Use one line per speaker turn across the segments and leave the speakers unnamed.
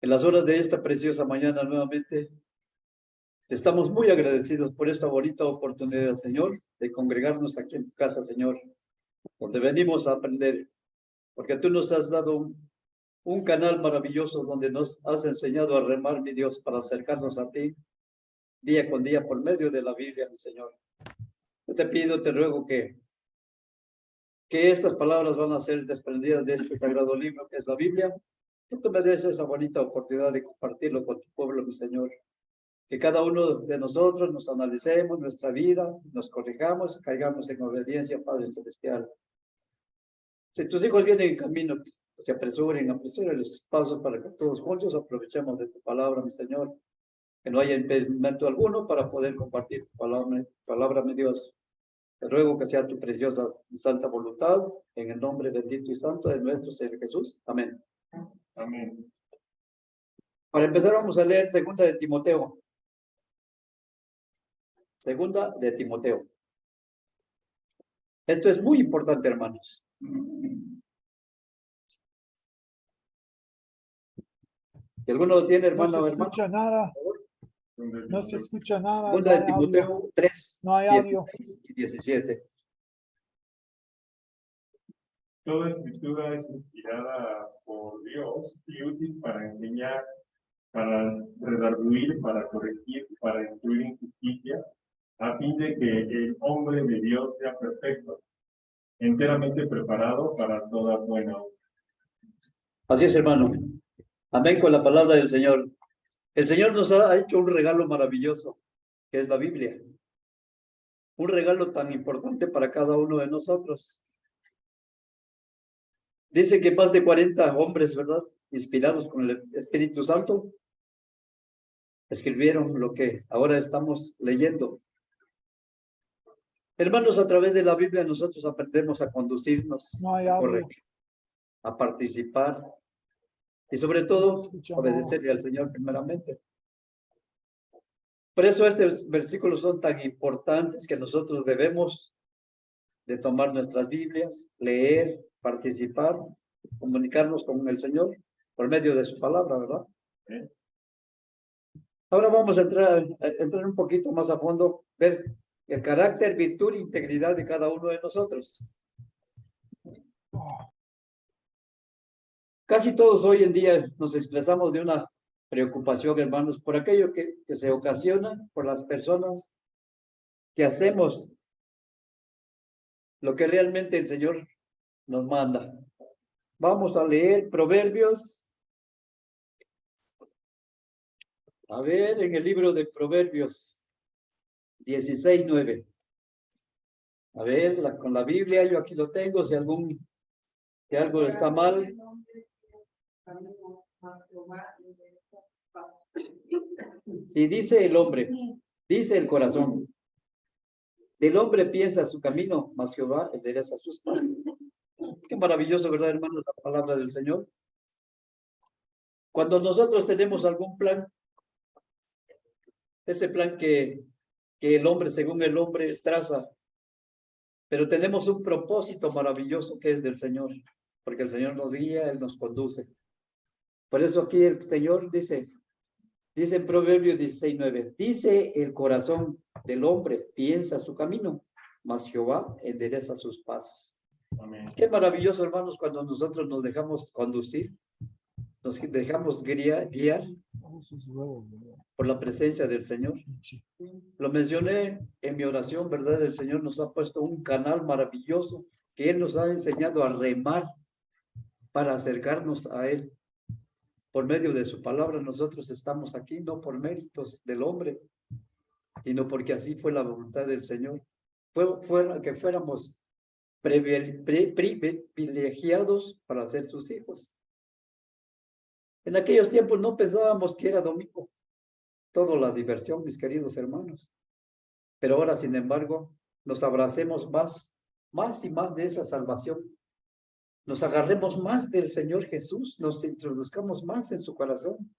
En las horas de esta preciosa mañana nuevamente, estamos muy agradecidos por esta bonita oportunidad, Señor, de congregarnos aquí en tu casa, Señor, donde venimos a aprender, porque tú nos has dado un canal maravilloso donde nos has enseñado a remar, mi Dios, para acercarnos a ti día con día por medio de la Biblia, mi Señor. Yo te pido, te ruego que estas palabras van a ser desprendidas de este sagrado libro que es la Biblia. Que tú me des esa bonita oportunidad de compartirlo con tu pueblo, mi Señor. Que cada uno de nosotros nos analicemos nuestra vida, nos corrijamos, caigamos en obediencia, Padre Celestial. Si tus hijos vienen en camino, se apresuren los pasos para que todos juntos aprovechemos de tu palabra, mi Señor. Que no haya impedimento alguno para poder compartir tu palabra, mi Dios. Te ruego que sea tu preciosa y santa voluntad, en el nombre bendito y santo de nuestro Señor Jesús. Amén.
Amén.
Para empezar, vamos a leer Segunda de Timoteo. Segunda de Timoteo. Esto es muy importante, hermanos. Si alguno lo tiene, hermano
No
o
se
hermano,
escucha nada. No se escucha nada.
Segunda
No
de
hay audio.
Timoteo 3,
No hay audio.
16 y 17.
Toda escritura es inspirada por Dios y útil para enseñar, para redarguir, para corregir, para instruir en justicia, a fin de que el hombre de Dios sea perfecto, enteramente preparado para toda buena obra.
Así es, hermano. Amén con la palabra del Señor. El Señor nos ha hecho un regalo maravilloso, que es la Biblia. Un regalo tan importante para cada uno de nosotros. Dice que más de 40 hombres, ¿verdad? Inspirados con el Espíritu Santo, escribieron lo que ahora estamos leyendo. Hermanos, a través de la Biblia nosotros aprendemos a conducirnos,
No hay
a
audio.
corregir, a participar y sobre
No
todo
se escucha
obedecerle al Señor primeramente. Por eso estos versículos son tan importantes que nosotros debemos de tomar nuestras Biblias, leer, participar, comunicarnos con el Señor por medio de su palabra, ¿verdad? Ahora vamos a entrar un poquito más a fondo, ver el carácter, virtud e integridad de cada uno de nosotros. Casi todos hoy en día nos expresamos de una preocupación, hermanos, por aquello que se ocasiona por las personas que hacemos lo que realmente el Señor nos manda. Vamos a leer Proverbios. A ver, en el libro de Proverbios 16:9. A ver, con la Biblia, yo aquí lo tengo, si algo está mal. Si dice el hombre, dice el corazón, del hombre piensa su camino, mas Jehová endereza sus pasos. Qué maravilloso, ¿verdad, hermanos? La palabra del Señor. Cuando nosotros tenemos algún plan, ese plan que el hombre, según el hombre, traza, pero tenemos un propósito maravilloso que es del Señor, porque el Señor nos guía, Él nos conduce. Por eso aquí el Señor dice en Proverbios 16:9, dice el corazón del hombre, piensa su camino, mas Jehová endereza sus pasos.
Amén.
Qué maravilloso, hermanos, cuando nosotros nos dejamos conducir, nos dejamos guiar por la presencia del Señor. Lo mencioné en mi oración, ¿verdad? El Señor nos ha puesto un canal maravilloso que Él nos ha enseñado a remar para acercarnos a Él. Por medio de su palabra nosotros estamos aquí, no por méritos del hombre, sino porque así fue la voluntad del Señor. Fue que fuéramos privilegiados para ser sus hijos. En aquellos tiempos no pensábamos que era domingo, toda la diversión, mis queridos hermanos. Pero ahora, sin embargo, nos abracemos más y más de esa salvación. Nos agarremos más del Señor Jesús, nos introduzcamos más en su corazón.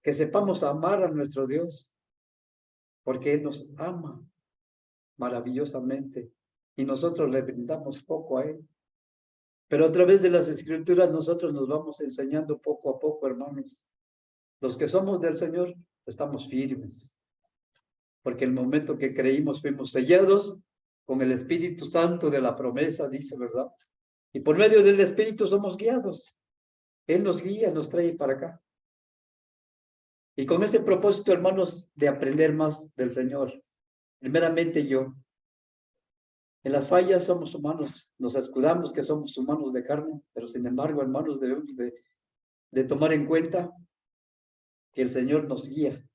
Que sepamos amar a nuestro Dios, porque Él nos ama maravillosamente y nosotros le brindamos poco a Él. Pero a través de las Escrituras nosotros nos vamos enseñando poco a poco, hermanos. Los que somos del Señor estamos firmes. Porque el momento que creímos fuimos sellados con el Espíritu Santo de la promesa, dice, ¿verdad? Y por medio del Espíritu somos guiados. Él nos guía, nos trae para acá. Y con ese propósito, hermanos, de aprender más del Señor. Primeramente yo. En las fallas somos humanos. Nos escudamos que somos humanos de carne. Pero sin embargo, hermanos, debemos de tomar en cuenta que el Señor nos guía.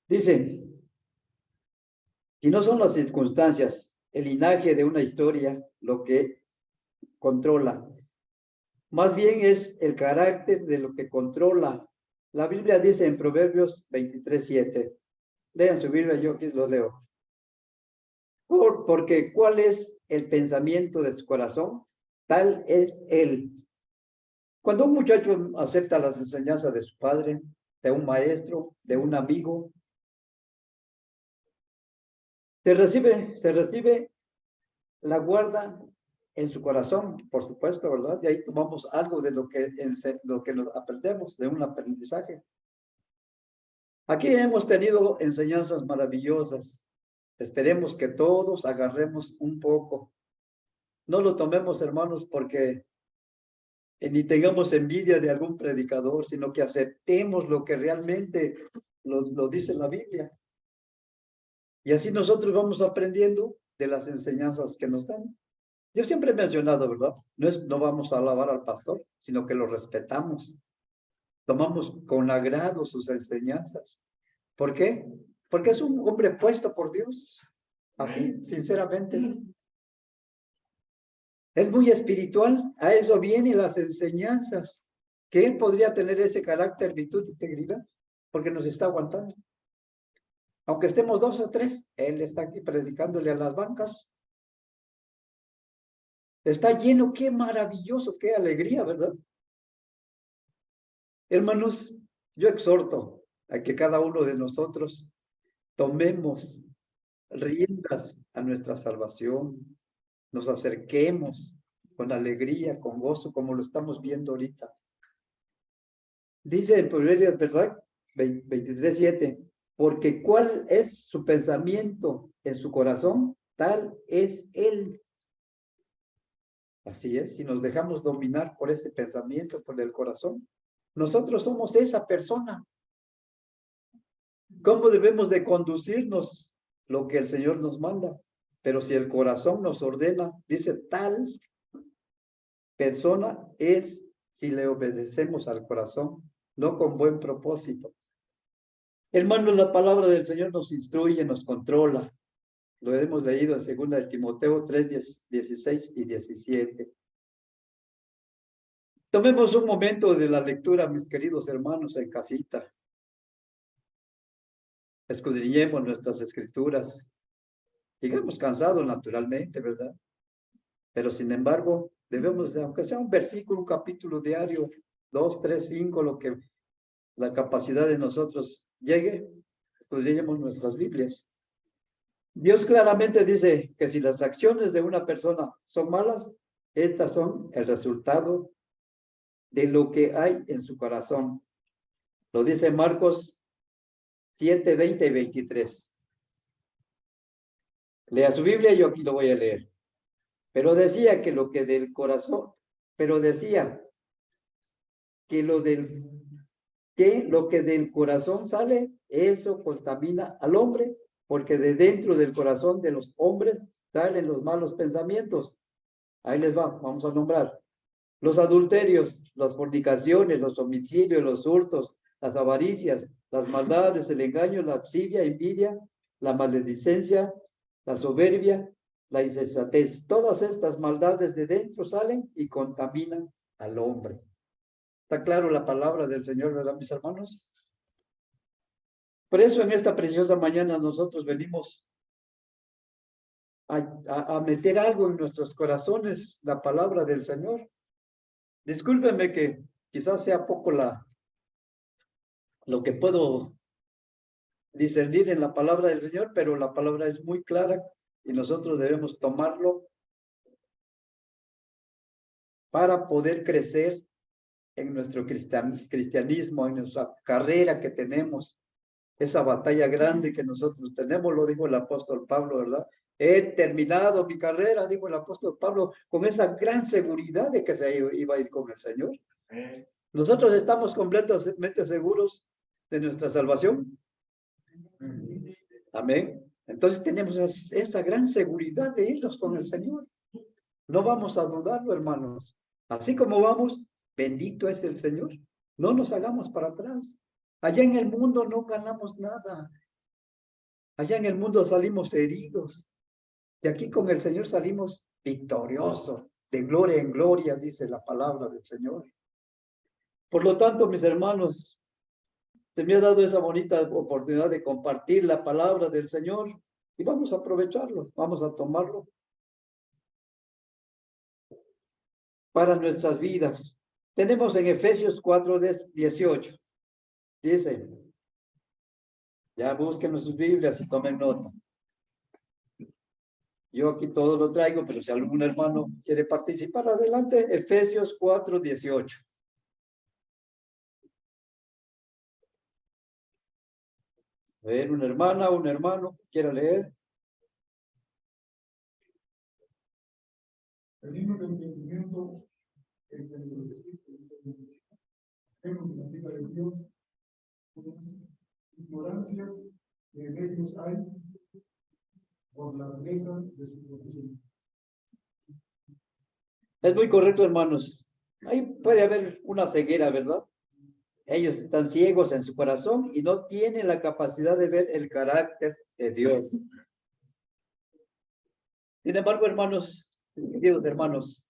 Dicen, si no son las circunstancias, el linaje de una historia lo que controla. Más bien es el carácter de lo que controla. La Biblia dice en Proverbios 23:7. Lean su Biblia, yo aquí lo leo. Porque ¿cuál es el pensamiento de su corazón? Tal es él. Cuando un muchacho acepta las enseñanzas de su padre, de un maestro, de un amigo, se recibe, la guarda en su corazón, por supuesto, ¿verdad? Y ahí tomamos algo de lo que nos aprendemos, de un aprendizaje. Aquí hemos tenido enseñanzas maravillosas. Esperemos que todos agarremos un poco. No lo tomemos, hermanos, porque ni tengamos envidia de algún predicador, sino que aceptemos lo que realmente lo dice la Biblia. Y así nosotros vamos aprendiendo de las enseñanzas que nos dan. Yo siempre he mencionado, ¿verdad? No vamos a alabar al pastor, sino que lo respetamos. Tomamos con agrado sus enseñanzas. ¿Por qué? Porque es un hombre puesto por Dios. Así, sinceramente. Es muy espiritual. A eso vienen las enseñanzas. Que él podría tener ese carácter, virtud, integridad, porque nos está aguantando. Aunque estemos 2 o 3, él está aquí predicándole a las bancas. Está lleno, qué maravilloso, qué alegría, ¿verdad? Hermanos, yo exhorto a que cada uno de nosotros tomemos riendas a nuestra salvación, nos acerquemos con alegría, con gozo, como lo estamos viendo ahorita. Dice el Proverbio, ¿verdad? 23:7, porque ¿cuál es su pensamiento en su corazón? Tal es él. Así es, si nos dejamos dominar por ese pensamiento, por el corazón, nosotros somos esa persona. ¿Cómo debemos de conducirnos? Lo que el Señor nos manda. Pero si el corazón nos ordena, dice, tal persona es si le obedecemos al corazón, no con buen propósito. Hermanos, la palabra del Señor nos instruye, nos controla. Lo hemos leído en 2 de Timoteo 3:16 y 17. Tomemos un momento de la lectura, mis queridos hermanos, en casita. Escudriñemos nuestras escrituras. Llegamos cansados naturalmente, ¿verdad? Pero sin embargo, debemos de, aunque sea un versículo, un capítulo diario, 2, 3, 5, lo que la capacidad de nosotros llegue, escudriñemos nuestras Biblias. Dios claramente dice que si las acciones de una persona son malas, estas son el resultado de lo que hay en su corazón. Lo dice Marcos 7, 20 y 23. Lea su Biblia y yo aquí lo voy a leer. Pero decía que lo que del corazón, pero decía que lo que del corazón sale, eso contamina al hombre, porque de dentro del corazón de los hombres salen los malos pensamientos. Ahí les va, vamos a nombrar. Los adulterios, las fornicaciones, los homicidios, los hurtos, las avaricias, las maldades, el engaño, la lascivia, envidia, la maledicencia, la soberbia, la insensatez. Todas estas maldades de dentro salen y contaminan al hombre. ¿Está claro la palabra del Señor, verdad, mis hermanos? Por eso en esta preciosa mañana nosotros venimos a meter algo en nuestros corazones, la palabra del Señor. Discúlpenme que quizás sea poco lo que puedo discernir en la palabra del Señor, pero la palabra es muy clara y nosotros debemos tomarlo para poder crecer en nuestro cristianismo, en nuestra carrera que tenemos, esa batalla grande que nosotros tenemos, lo dijo el apóstol Pablo, ¿verdad? He terminado mi carrera, dijo el apóstol Pablo, con esa gran seguridad de que se iba a ir con el Señor. Nosotros estamos completamente seguros de nuestra salvación. Amén. Entonces tenemos esa gran seguridad de irnos con el Señor. No vamos a dudarlo, hermanos. Así como vamos, bendito es el Señor. No nos hagamos para atrás. Allá en el mundo no ganamos nada. Allá en el mundo salimos heridos. Y aquí con el Señor salimos victoriosos, de gloria en gloria, dice la palabra del Señor. Por lo tanto, mis hermanos, se me ha dado esa bonita oportunidad de compartir la palabra del Señor y vamos a aprovecharlo, vamos a tomarlo para nuestras vidas. Tenemos en Efesios 4:18. Dice, ya busquen sus Biblias y tomen nota. Yo aquí todo lo traigo, pero si algún hermano quiere participar, adelante. Efesios 4:18. A ver, una hermana, un hermano, quiera leer.
Teniendo el entendimiento, tenemos la vida de Dios, ignorancias que en ellos hay por la dureza de su profesión.
Es muy correcto, hermanos. Ahí puede haber una ceguera, ¿verdad? Ellos están ciegos en su corazón y no tienen la capacidad de ver el carácter de Dios. Sin embargo, hermanos, queridos hermanos,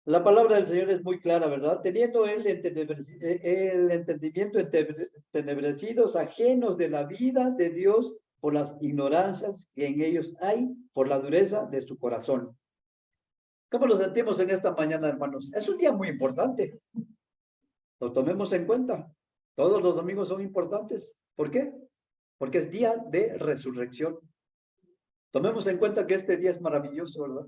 la palabra del Señor es muy clara, ¿verdad? Teniendo el entendimiento entenebrecidos, ajenos de la vida de Dios por las ignorancias que en ellos hay, por la dureza de su corazón. ¿Cómo nos sentimos en esta mañana, hermanos? Es un día muy importante. Lo tomemos en cuenta. Todos los domingos son importantes. ¿Por qué? Porque es día de resurrección. Tomemos en cuenta que este día es maravilloso, ¿verdad?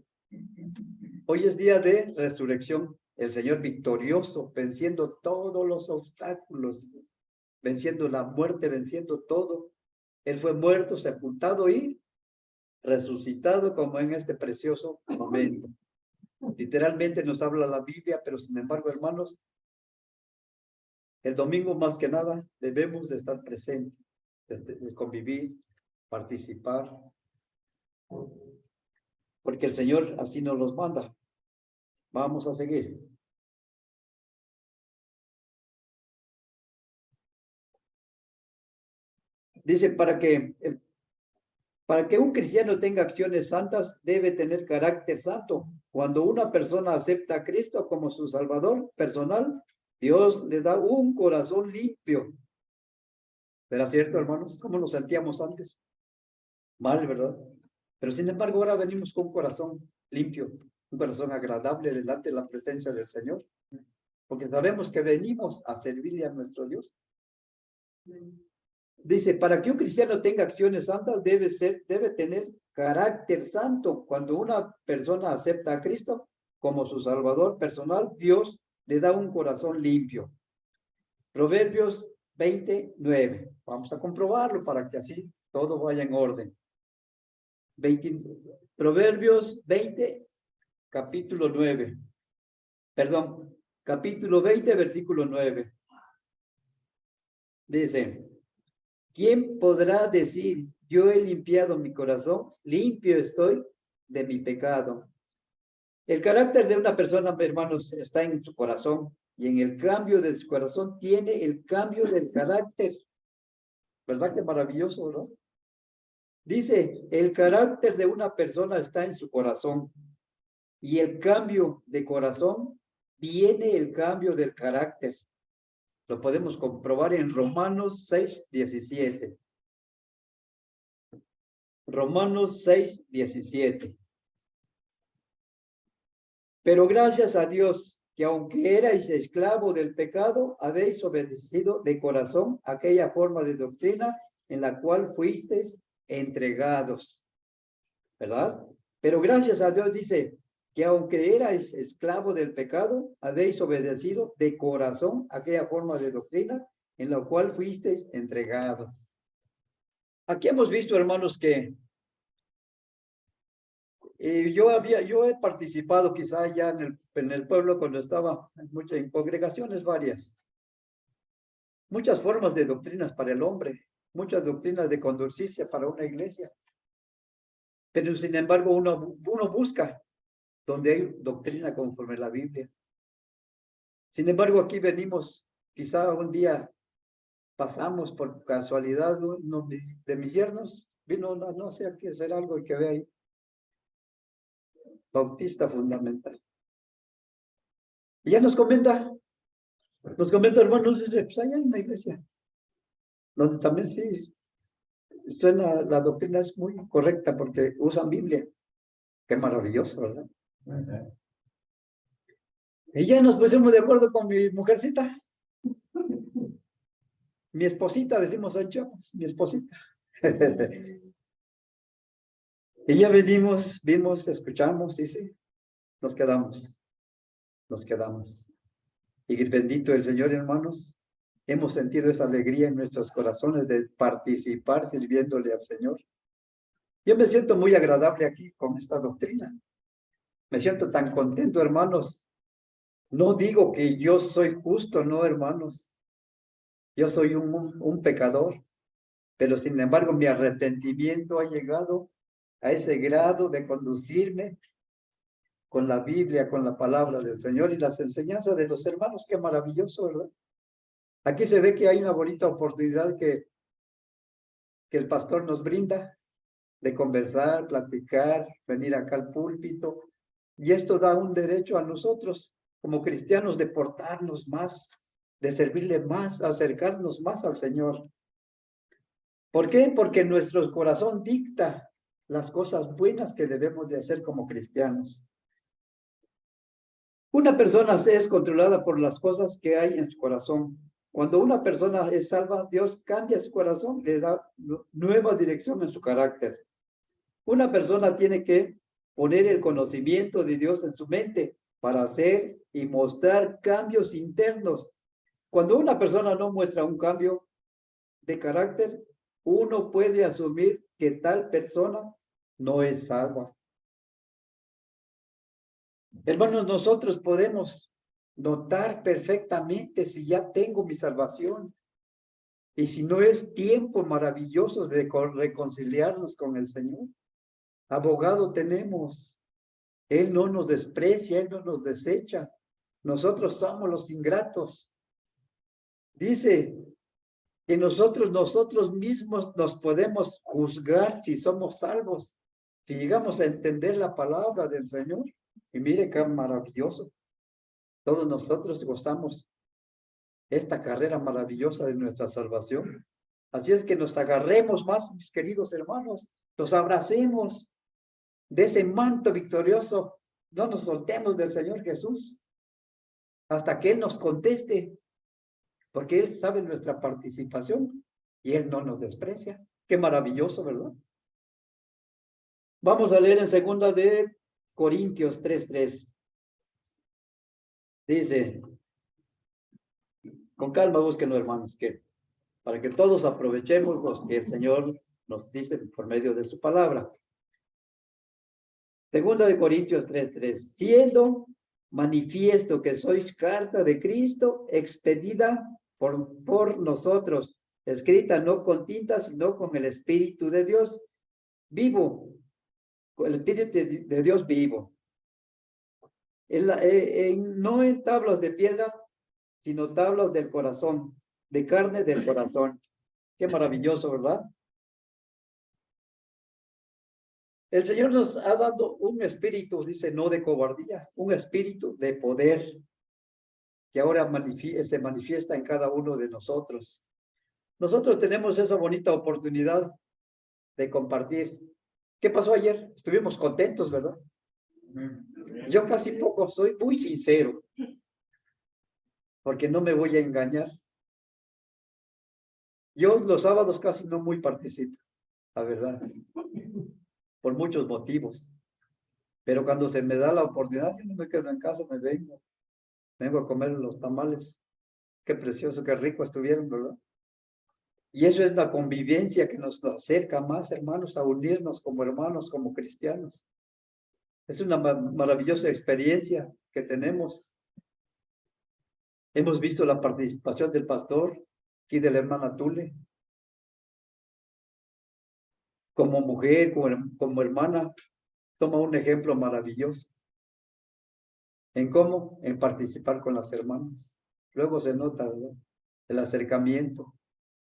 Hoy es día de resurrección. El Señor victorioso, venciendo todos los obstáculos, venciendo la muerte, venciendo todo. Él fue muerto, sepultado y resucitado como en este precioso momento. Literalmente nos habla la Biblia, pero sin embargo, hermanos, el domingo más que nada debemos de estar presentes, de convivir, participar, porque el Señor así nos los manda. Vamos a seguir. Dice, para que un cristiano tenga acciones santas, debe tener carácter santo. Cuando una persona acepta a Cristo como su Salvador personal, Dios le da un corazón limpio. ¿Será cierto, hermanos? ¿Cómo nos sentíamos antes? Mal, ¿verdad? Pero sin embargo, ahora venimos con un corazón limpio, un corazón agradable delante de la presencia del Señor, porque sabemos que venimos a servirle a nuestro Dios. Dice, para que un cristiano tenga acciones santas, debe tener carácter santo. Cuando una persona acepta a Cristo como su Salvador personal, Dios le da un corazón limpio. Proverbios 29. Vamos a comprobarlo para que así todo vaya en orden. Proverbios 20, capítulo 9. Perdón, capítulo 20, versículo 9. Dice, ¿quién podrá decir, yo he limpiado mi corazón, limpio estoy de mi pecado? El carácter de una persona, hermanos, está en su corazón, y en el cambio de su corazón tiene el cambio del carácter. ¿Verdad que maravilloso, no? Dice, el carácter de una persona está en su corazón, y el cambio de corazón viene el cambio del carácter. Lo podemos comprobar en Romanos 6:17. Romanos 6:17. Pero gracias a Dios, que aunque erais esclavo del pecado, habéis obedecido de corazón aquella forma de doctrina en la cual fuisteis entregados. ¿Verdad? Pero gracias a Dios, dice, que aunque erais esclavo del pecado, habéis obedecido de corazón aquella forma de doctrina en la cual fuisteis entregados. Aquí hemos visto, hermanos, que yo he participado quizá ya en el pueblo cuando estaba en congregaciones varias. Muchas formas de doctrinas para el hombre, muchas doctrinas de conducirse para una iglesia. Pero sin embargo uno busca donde hay doctrina conforme a la Biblia. Sin embargo, aquí venimos, quizá un día pasamos por casualidad, uno de mis yernos vino, no sé a qué hacer algo y que ve ahí. Bautista fundamental. Y ya nos comenta, hermanos, dice, pues allá hay una iglesia, donde también sí, suena, la doctrina es muy correcta porque usan Biblia. Qué maravilloso, ¿verdad? Y ya nos pusimos de acuerdo con mi mujercita. Mi esposita, decimos en Chiapas, mi esposita. Y ya venimos, vimos, escuchamos, y sí, nos quedamos. Y bendito el Señor, hermanos, hemos sentido esa alegría en nuestros corazones de participar sirviéndole al Señor. Yo me siento muy agradable aquí con esta doctrina. Me siento tan contento, hermanos. No digo que yo soy justo, no, hermanos. Yo soy un pecador, pero sin embargo mi arrepentimiento ha llegado a ese grado de conducirme con la Biblia, con la palabra del Señor y las enseñanzas de los hermanos. Qué maravilloso, ¿verdad? Aquí se ve que hay una bonita oportunidad que el pastor nos brinda de conversar, platicar, venir acá al púlpito. Y esto da un derecho a nosotros, como cristianos, de portarnos más, de servirle más, acercarnos más al Señor. ¿Por qué? Porque nuestro corazón dicta las cosas buenas que debemos de hacer como cristianos. Una persona es controlada por las cosas que hay en su corazón. Cuando una persona es salva, Dios cambia su corazón, le da nueva dirección en su carácter. Una persona tiene que poner el conocimiento de Dios en su mente para hacer y mostrar cambios internos. Cuando una persona no muestra un cambio de carácter, uno puede asumir que tal persona no es salva. Hermanos, nosotros podemos notar perfectamente si ya tengo mi salvación y si no es tiempo maravilloso de reconciliarnos con el Señor. Abogado tenemos. Él no nos desprecia, Él no nos desecha. Nosotros somos los ingratos. Dice que nosotros mismos nos podemos juzgar si somos salvos, si llegamos a entender la palabra del Señor. Y mire qué maravilloso. Todos nosotros gozamos esta carrera maravillosa de nuestra salvación. Así es que nos agarremos más, mis queridos hermanos, nos abracemos de ese manto victorioso. No nos soltemos del Señor Jesús hasta que Él nos conteste, porque Él sabe nuestra participación y Él no nos desprecia. Qué maravilloso, ¿verdad? Vamos a leer en 2 de Corintios 3:3. Dice, con calma búsquenlo, hermanos, que para que todos aprovechemos lo que el Señor nos dice por medio de su palabra. 2 de Corintios 3:3. Siendo manifiesto que sois carta de Cristo, expedida por nosotros, escrita no con tinta, sino con el Espíritu de Dios vivo, con el Espíritu de Dios vivo. No en tablas de piedra, sino tablas del corazón, de carne del corazón. Qué maravilloso, ¿verdad? El Señor nos ha dado un espíritu, dice, no de cobardía, un espíritu de poder que ahora se manifiesta en cada uno de nosotros. Nosotros tenemos esa bonita oportunidad de compartir. ¿Qué pasó ayer? Estuvimos contentos, ¿verdad? Yo casi poco, soy muy sincero, porque no me voy a engañar. Yo los sábados casi no muy participo, la verdad, por muchos motivos. Pero cuando se me da la oportunidad, yo no me quedo en casa, me vengo a comer los tamales. Qué precioso, qué rico estuvieron, ¿verdad? Y eso es la convivencia que nos acerca más, hermanos, a unirnos como hermanos, como cristianos. Es una maravillosa experiencia que tenemos. Hemos visto la participación del pastor y de la hermana Tule. Como mujer, como hermana, toma un ejemplo maravilloso. ¿En cómo? En participar con las hermanas. Luego se nota, ¿verdad? El acercamiento,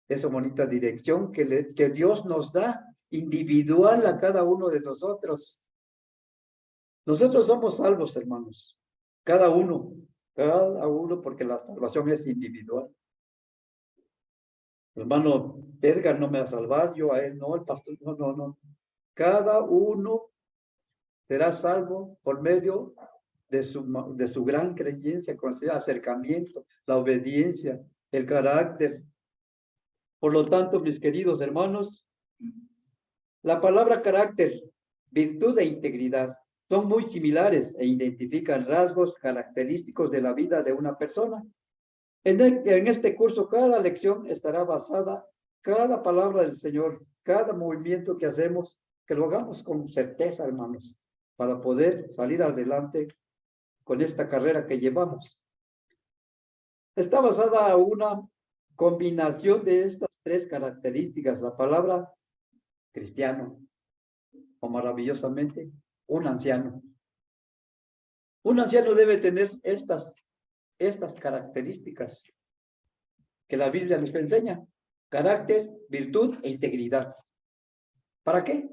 esa bonita dirección que Dios nos da individual a cada uno de nosotros. Nosotros somos salvos, hermanos. Cada uno, porque la salvación es individual. El hermano Edgar no me va a salvar, yo a él no, el pastor, no. Cada uno será salvo por medio de su gran creencia, con ese acercamiento, la obediencia, el carácter. Por lo tanto, mis queridos hermanos, la palabra carácter, virtud e integridad son muy similares e identifican rasgos característicos de la vida de una persona. En este curso, cada lección estará basada, cada palabra del Señor, cada movimiento que hacemos, que lo hagamos con certeza, hermanos, para poder salir adelante con esta carrera que llevamos. Está basada en una combinación de estas tres características. La palabra cristiano, o maravillosamente, un anciano. Un anciano debe tener estas características que la Biblia nos enseña: carácter, virtud e integridad. ¿Para qué?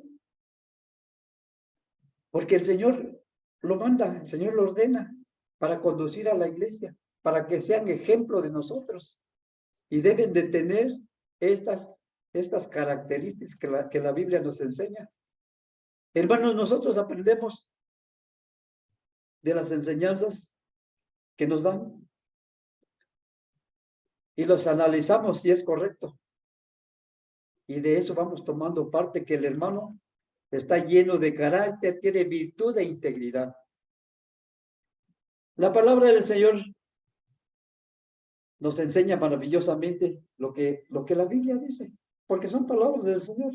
Porque el Señor lo manda, el Señor lo ordena para conducir a la iglesia, para que sean ejemplo de nosotros. Y deben de tener estas características que la Biblia nos enseña. Hermanos, nosotros aprendemos de las enseñanzas que nos dan y los analizamos si es correcto. Y de eso vamos tomando parte, que el hermano está lleno de carácter, tiene virtud e integridad. La palabra del Señor nos enseña maravillosamente lo que la Biblia dice, porque son palabras del Señor.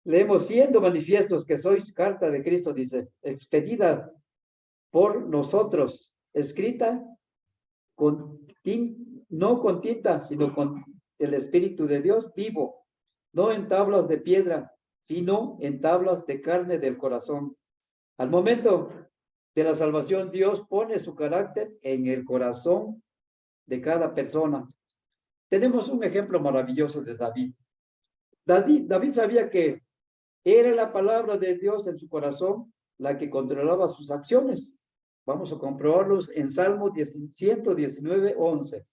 Leemos: siendo manifiestos que sois carta de Cristo, dice, expedida por nosotros, escrita no con tinta, sino con el Espíritu de Dios vivo, no en tablas de piedra, sino en tablas de carne del corazón. Al momento de la salvación, Dios pone su carácter en el corazón de cada persona. Tenemos un ejemplo maravilloso de David. David sabía que era la palabra de Dios en su corazón la que controlaba sus acciones. Vamos a comprobarlos en Salmo 119:11.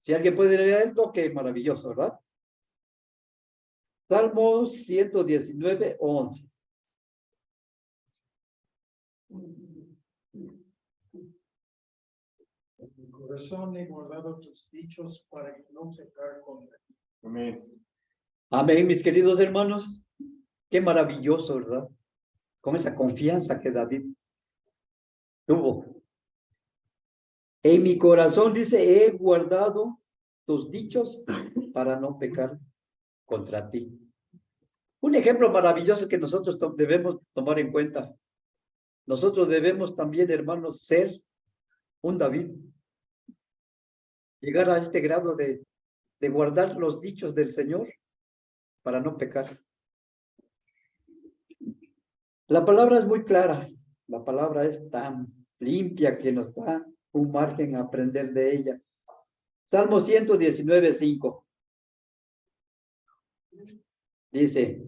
Si alguien puede leer esto, qué maravilloso, ¿verdad? Salmo 119:11.
En mi corazón he guardado tus dichos para que no pecar contra ti.
Amén.
Amén, mis queridos hermanos. Qué maravilloso, ¿verdad? Con esa confianza que David tuvo. En mi corazón, dice, he guardado tus dichos para no pecar contra ti. Un ejemplo maravilloso que nosotros debemos tomar en cuenta. Nosotros debemos también, hermanos, ser un David. Llegar a este grado de guardar los dichos del Señor para no pecar. La palabra es muy clara. La palabra es tan limpia que nos da un margen a aprender de ella. Salmo 119:5. Dice: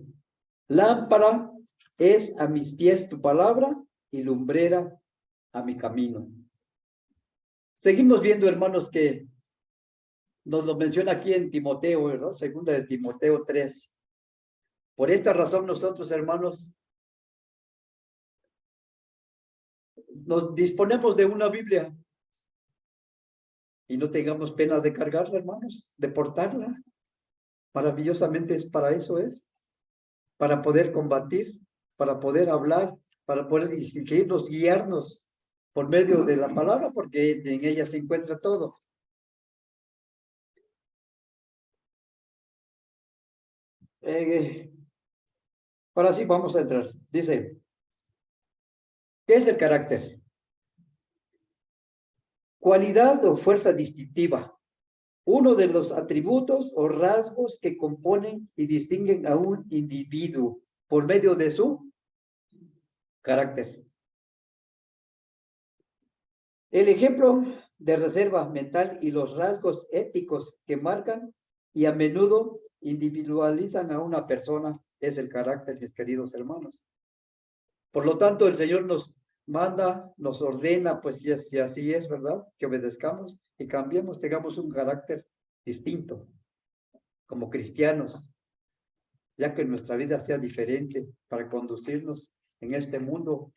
lámpara es a mis pies tu palabra y lumbrera a mi camino. Seguimos viendo, hermanos, que nos lo menciona aquí en Timoteo, ¿verdad? Segunda de Timoteo 3. Por esta razón nosotros, hermanos, nos disponemos de una Biblia y no tengamos pena de cargarla, hermanos, de portarla. Maravillosamente es para eso es. para poder combatir, para poder hablar, para poder dirigirnos, guiarnos por medio de la palabra, porque en ella se encuentra todo. Ahora sí vamos a entrar. Dice, ¿qué es el carácter? Cualidad o fuerza distintiva. Uno de los atributos o rasgos que componen y distinguen a un individuo por medio de su carácter. El ejemplo de reserva mental y los rasgos éticos que marcan y a menudo individualizan a una persona es el carácter, mis queridos hermanos. Por lo tanto, el Señor nos manda, nos ordena, pues si así es, ¿verdad? Que obedezcamos y cambiemos, tengamos un carácter distinto como cristianos, ya que nuestra vida sea diferente para conducirnos en este mundo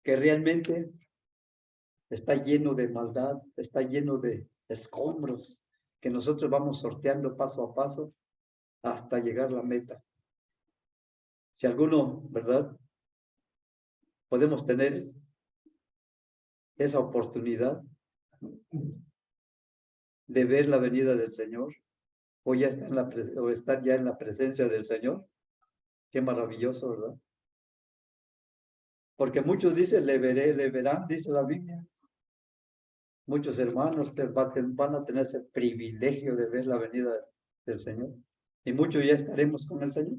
que realmente está lleno de maldad, está lleno de escombros que nosotros vamos sorteando paso a paso hasta llegar a la meta. Si alguno, ¿verdad? Podemos tener esa oportunidad de ver la venida del Señor o ya está o estar ya en la presencia del Señor. Qué maravilloso, ¿verdad? Porque muchos dicen, le verán, dice la Biblia. Muchos hermanos que van a tener ese privilegio de ver la venida del Señor. Y muchos ya estaremos con el Señor.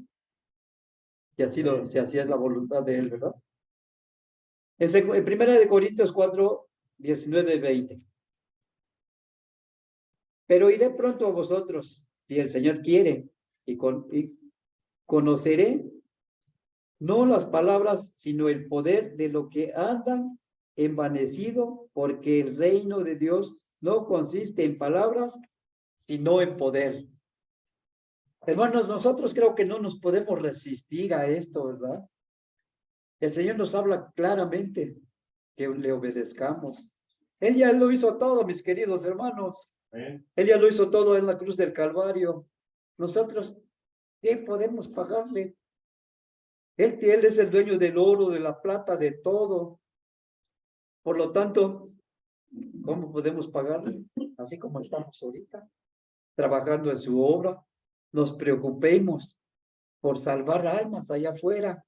Y si así es la voluntad de Él, ¿verdad? En 1 Corintios 4, 19, 20. Pero iré pronto a vosotros, si el Señor quiere, y conoceré no las palabras, sino el poder de lo que andan envanecido, porque el reino de Dios no consiste en palabras, sino en poder. Hermanos, nosotros creo que no nos podemos resistir a esto, ¿verdad? El Señor nos habla claramente que le obedezcamos. Él ya lo hizo todo, mis queridos hermanos. Él ya lo hizo todo en la cruz del Calvario. Nosotros, ¿qué podemos pagarle? Él es el dueño del oro, de la plata, de todo. Por lo tanto, ¿cómo podemos pagarle? Así como estamos ahorita, trabajando en su obra. Nos preocupemos por salvar almas allá afuera.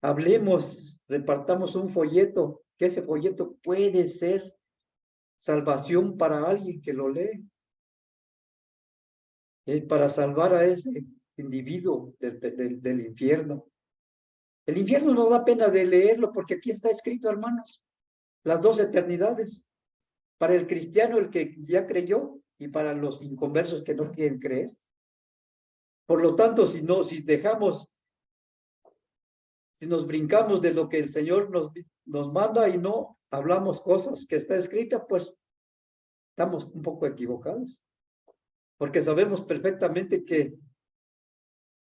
Hablemos, repartamos un folleto, que ese folleto puede ser salvación para alguien que lo lee. Para salvar a ese individuo del infierno. El infierno no da pena de leerlo porque aquí está escrito, hermanos, las dos eternidades. Para el cristiano, el que ya creyó, y para los inconversos que no quieren creer. Por lo tanto, si nos brincamos de lo que el Señor nos manda y no hablamos cosas que está escrita, pues estamos un poco equivocados. Porque sabemos perfectamente que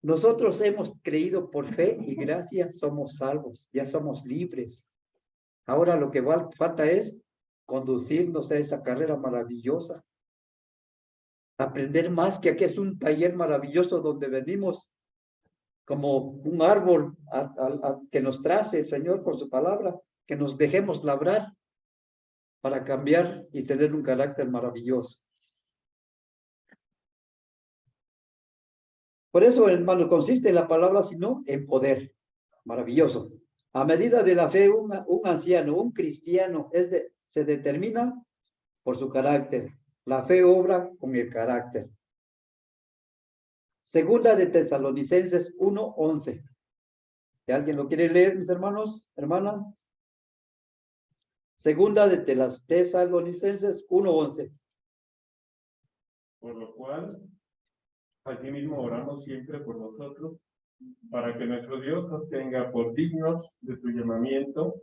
nosotros hemos creído por fe y gracia, somos salvos, ya somos libres. Ahora lo que falta es conducirnos a esa carrera maravillosa. Aprender más, que aquí es un taller maravilloso donde venimos como un árbol que nos trace el Señor con su palabra, que nos dejemos labrar para cambiar y tener un carácter maravilloso. Por eso, hermano, consiste en la palabra, sino en poder. Maravilloso. A medida de la fe, un anciano, un cristiano, se determina por su carácter. La fe obra con el carácter. Segunda de Tesalonicenses 1:11. ¿Si alguien lo quiere leer, mis hermanos, hermanas? Segunda de Tesalonicenses 1:11.
Por lo cual, asimismo oramos siempre por nosotros, para que nuestro Dios nos tenga por dignos de su llamamiento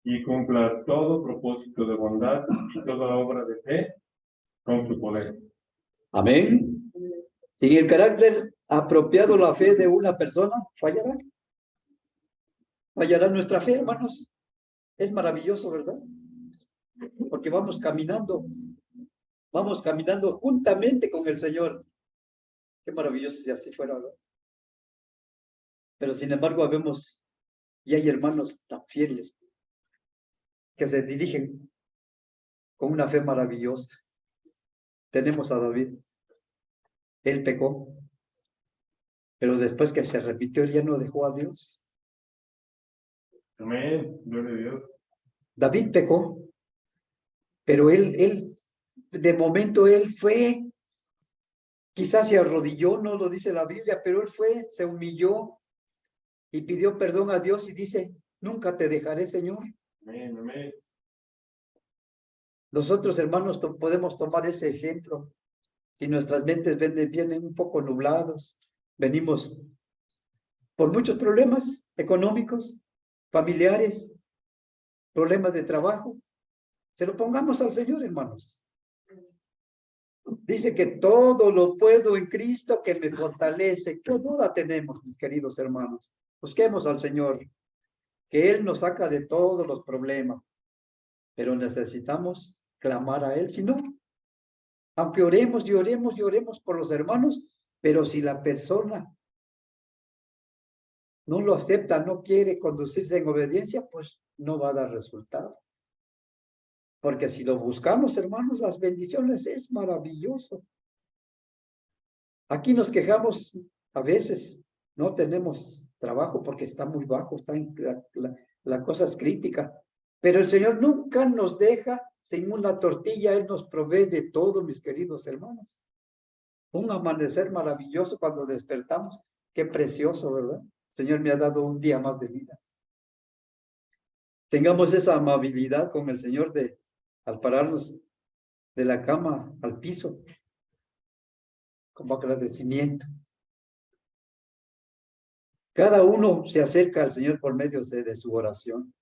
y cumpla todo propósito de bondad y toda obra de fe con su poder.
Amén. Si el carácter apropiado la fe de una persona, fallará. Fallará nuestra fe, hermanos. Es maravilloso, ¿verdad? Porque vamos caminando juntamente con el Señor. Qué maravilloso si así fuera, ¿verdad? Pero sin embargo vemos, y hay hermanos tan fieles que se dirigen con una fe maravillosa. Tenemos a David. Él pecó, pero después que se repitió, él ya no dejó a Dios.
Amén. Gloria a Dios.
David pecó, pero de momento él fue, quizás se arrodilló, no lo dice la Biblia, pero él fue, se humilló y pidió perdón a Dios y dice, nunca te dejaré, Señor.
Amén, amén.
Nosotros, hermanos, podemos tomar ese ejemplo. Si nuestras mentes vienen un poco nublados, venimos por muchos problemas económicos, familiares, problemas de trabajo, se lo pongamos al Señor, hermanos. Dice que todo lo puedo en Cristo que me fortalece. ¿Qué duda tenemos, mis queridos hermanos? Busquemos al Señor, que Él nos saca de todos los problemas, pero necesitamos clamar a Él, si no, aunque oremos y oremos y oremos por los hermanos, pero si la persona no lo acepta, no quiere conducirse en obediencia, pues no va a dar resultado. Porque si lo buscamos, hermanos, las bendiciones es maravilloso. Aquí nos quejamos a veces, no tenemos trabajo porque está muy bajo, la cosa es crítica. Pero el Señor nunca nos deja sin una tortilla, Él nos provee de todo, mis queridos hermanos. Un amanecer maravilloso cuando despertamos, qué precioso, ¿verdad? El Señor me ha dado un día más de vida. Tengamos esa amabilidad con el Señor al pararnos de la cama al piso, como agradecimiento. Cada uno se acerca al Señor por medio de su oración.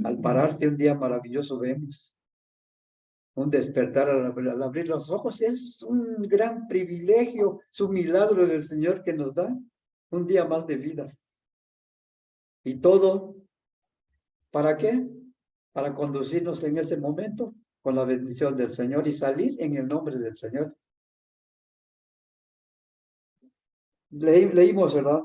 Al pararse un día maravilloso vemos un despertar al abrir los ojos. Es un gran privilegio, es un milagro del Señor que nos da un día más de vida. Y todo, ¿para qué? Para conducirnos en ese momento con la bendición del Señor y salir en el nombre del Señor. Leímos, ¿verdad?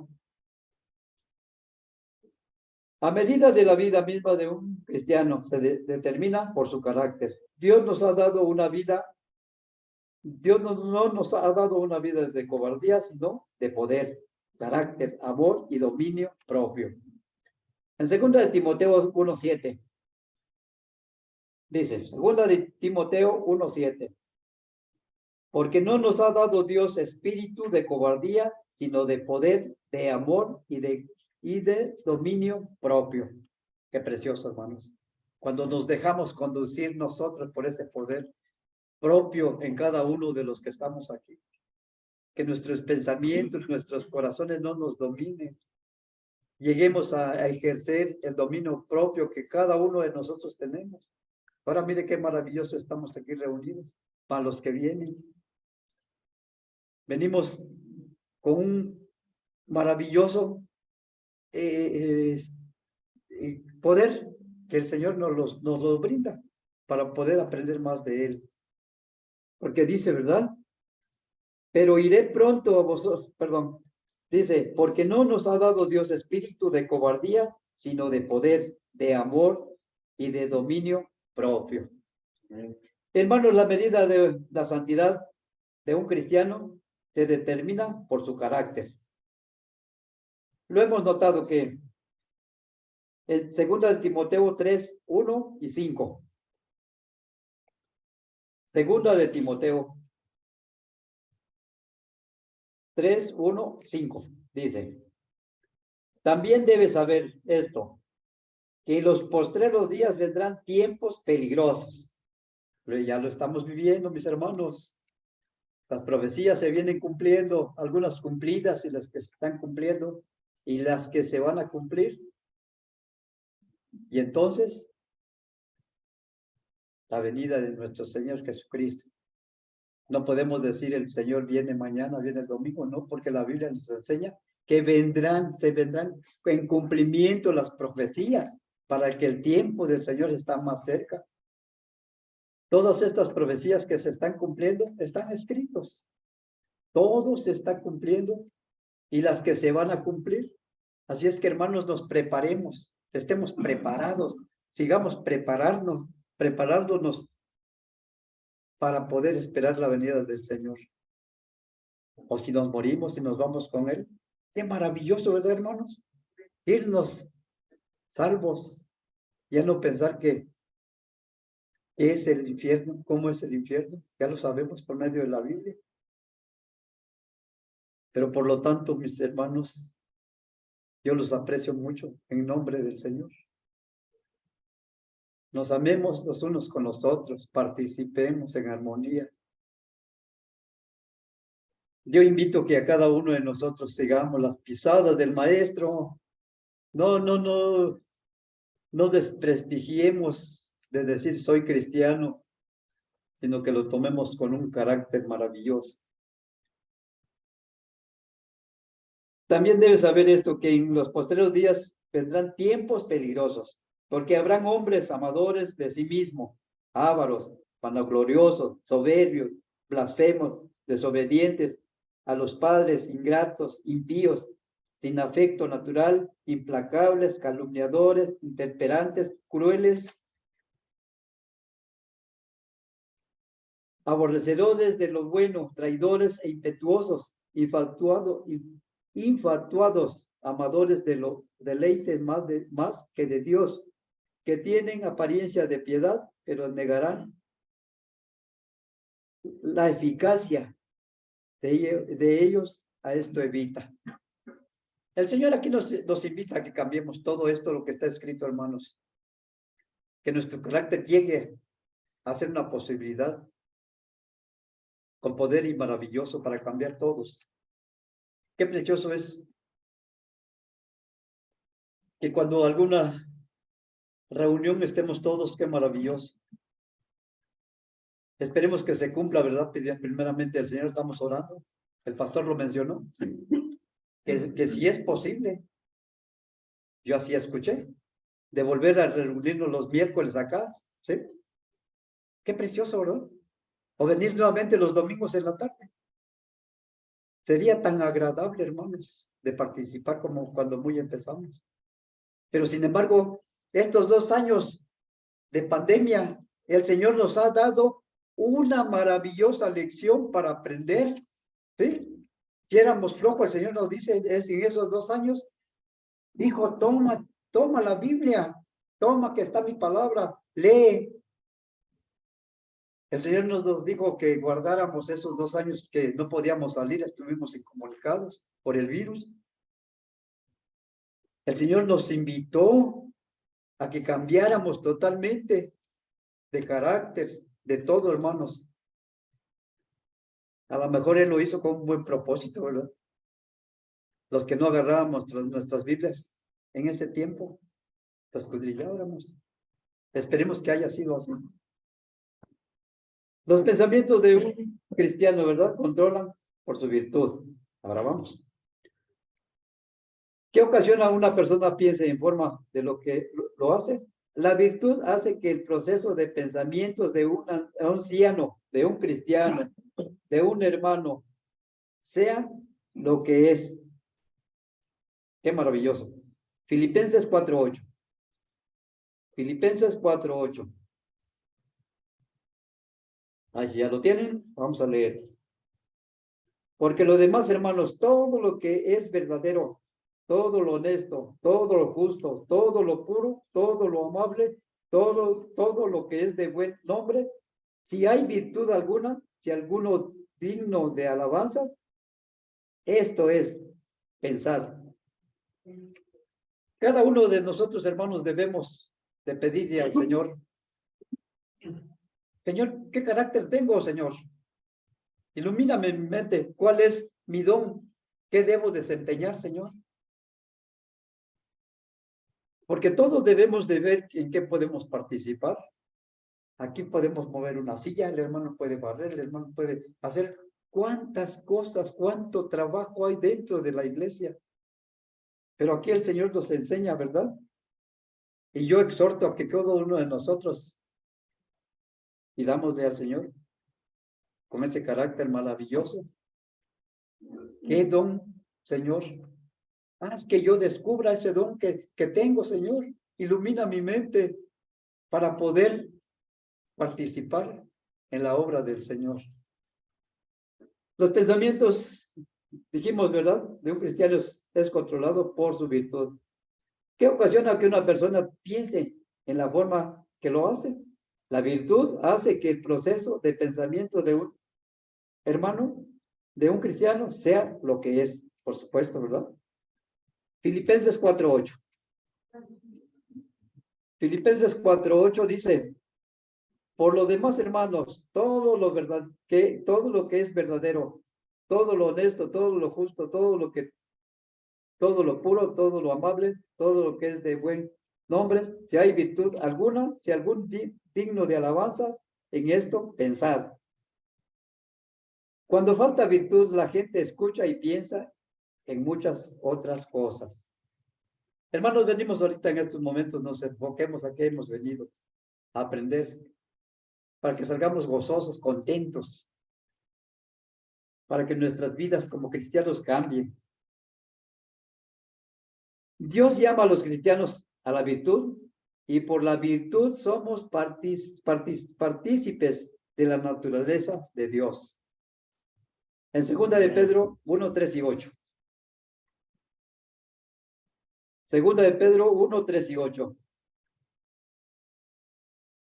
A medida de la vida misma de un cristiano se determina por su carácter. Dios nos ha dado una vida, Dios no nos ha dado una vida de cobardía, sino de poder, carácter, amor y dominio propio. En 2 de Timoteo 1:7 dice, 2 de Timoteo 1:7, porque no nos ha dado Dios espíritu de cobardía, sino de poder, de amor y de dominio propio. Qué precioso, hermanos. Cuando nos dejamos conducir nosotros por ese poder propio en cada uno de los que estamos aquí. Que nuestros pensamientos, nuestros corazones no nos dominen. Lleguemos a ejercer el dominio propio que cada uno de nosotros tenemos. Ahora mire qué maravilloso estamos aquí reunidos para los que vienen. Venimos con un maravilloso poder que el Señor nos lo brinda para poder aprender más de Él. Porque dice, ¿verdad? Pero iré pronto a vosotros, perdón, dice, porque no nos ha dado Dios espíritu de cobardía, sino de poder, de amor y de dominio propio. Hermanos, la medida de la santidad de un cristiano se determina por su carácter. Lo hemos notado que en 2 de Timoteo 3, 1 y 5. 2 de Timoteo 3, 1, 5. Dice, también debes saber esto, que en los postreros días vendrán tiempos peligrosos. Pero ya lo estamos viviendo, mis hermanos. Las profecías se vienen cumpliendo, algunas cumplidas y las que se están cumpliendo y las que se van a cumplir. Y entonces, la venida de nuestro Señor Jesucristo. No podemos decir el Señor viene mañana, viene el domingo, no, porque la Biblia nos enseña que se vendrán en cumplimiento las profecías para que el tiempo del Señor está más cerca. Todas estas profecías que se están cumpliendo están escritos. Todo se está cumpliendo y las que se van a cumplir. Así es que, hermanos, nos preparemos, estemos preparados, sigamos preparándonos para poder esperar la venida del Señor. O si nos morimos y nos vamos con Él, qué maravilloso, ¿verdad, hermanos? Irnos salvos, ya no pensar que es el infierno. ¿Cómo es el infierno? Ya lo sabemos por medio de la Biblia. Pero por lo tanto, mis hermanos, yo los aprecio mucho en nombre del Señor. Nos amemos los unos con los otros, participemos en armonía. Yo invito que a cada uno de nosotros sigamos las pisadas del Maestro. No desprestigiemos de decir soy cristiano, sino que lo tomemos con un carácter maravilloso. También debes saber esto, que en los posteriores días vendrán tiempos peligrosos, porque habrán hombres amadores de sí mismos, ávaros, vanagloriosos, soberbios, blasfemos, desobedientes a los padres, ingratos, impíos, sin afecto natural, implacables, calumniadores, intemperantes, crueles, aborrecedores de lo bueno, traidores e impetuosos, infatuados, amadores de lo deleite más que de Dios, que tienen apariencia de piedad, pero negarán la eficacia de ellos. A esto evita. El Señor aquí nos invita a que cambiemos todo esto, lo que está escrito, hermanos. Que nuestro carácter llegue a ser una posibilidad con poder y maravilloso para cambiar todos. Qué precioso es que cuando alguna reunión estemos todos, qué maravilloso. Esperemos que se cumpla, ¿verdad? Primeramente el Señor, estamos orando. El pastor lo mencionó. Que si es posible, yo así escuché, de volver a reunirnos los miércoles acá, ¿sí? Qué precioso, ¿verdad? O venir nuevamente los domingos en la tarde. Sería tan agradable, hermanos, de participar como cuando muy empezamos. Pero sin embargo, estos 2 años de pandemia, el Señor nos ha dado una maravillosa lección para aprender, ¿sí? Si éramos flojos, el Señor nos dice en esos 2 años, hijo, toma la Biblia, toma que está mi palabra, lee. El Señor nos dijo que guardáramos esos 2 años que no podíamos salir, estuvimos incomunicados por el virus. El Señor nos invitó a que cambiáramos totalmente de carácter, de todo, hermanos. A lo mejor Él lo hizo con un buen propósito, ¿verdad? Los que no agarrábamos nuestras Biblias en ese tiempo, las escudriñábamos. Esperemos que haya sido así. Los pensamientos de un cristiano, ¿verdad? Controlan por su virtud. Ahora vamos. ¿Qué ocasiona a una persona piense en forma de lo que lo hace? La virtud hace que el proceso de pensamientos de un anciano, de un cristiano, de un hermano, sea lo que es. Qué maravilloso. Filipenses 4:8. Filipenses 4:8. Ahí si ya lo tienen, vamos a leer. Porque lo demás, hermanos, todo lo que es verdadero, todo lo honesto, todo lo justo, todo lo puro, todo lo amable, todo lo que es de buen nombre, si hay virtud alguna, si alguno digno de alabanza, esto es pensar. Cada uno de nosotros, hermanos, debemos de pedirle al Señor, Señor, ¿qué carácter tengo, Señor? Ilumíname mi mente, ¿cuál es mi don? ¿Qué debo desempeñar, Señor? Porque todos debemos de ver en qué podemos participar. Aquí podemos mover una silla, el hermano puede barrer, el hermano puede hacer cuántas cosas, cuánto trabajo hay dentro de la iglesia. Pero aquí el Señor nos enseña, ¿verdad? Y yo exhorto a que cada uno de nosotros pidámosle al Señor con ese carácter maravilloso. ¿Qué don Señor. Haz que yo descubra ese don que tengo, Señor. Ilumina mi mente para poder participar en la obra del Señor. Los pensamientos, dijimos, ¿verdad?, de un cristiano es controlado por su virtud. ¿Qué ocasiona que una persona piense en la forma que lo hace? La virtud hace que el proceso de pensamiento de un hermano, de un cristiano, sea lo que es, por supuesto, ¿verdad? Filipenses 4:8. Filipenses 4:8 dice: por lo demás, hermanos, todo lo que es verdadero, todo lo honesto, todo lo justo, todo lo puro, todo lo amable, todo lo que es de buen nombre, si hay virtud alguna, si algún digno de alabanzas, en esto pensad. Cuando falta virtud, la gente escucha y piensa en muchas otras cosas. Hermanos, venimos ahorita en estos momentos, nos enfoquemos a qué hemos venido a aprender, para que salgamos gozosos, contentos, para que nuestras vidas como cristianos cambien. Dios llama a los cristianos a la virtud, y por la virtud somos partícipes de la naturaleza de Dios. En 2 de Pedro 1:3-8. 2 de Pedro 1:3-8.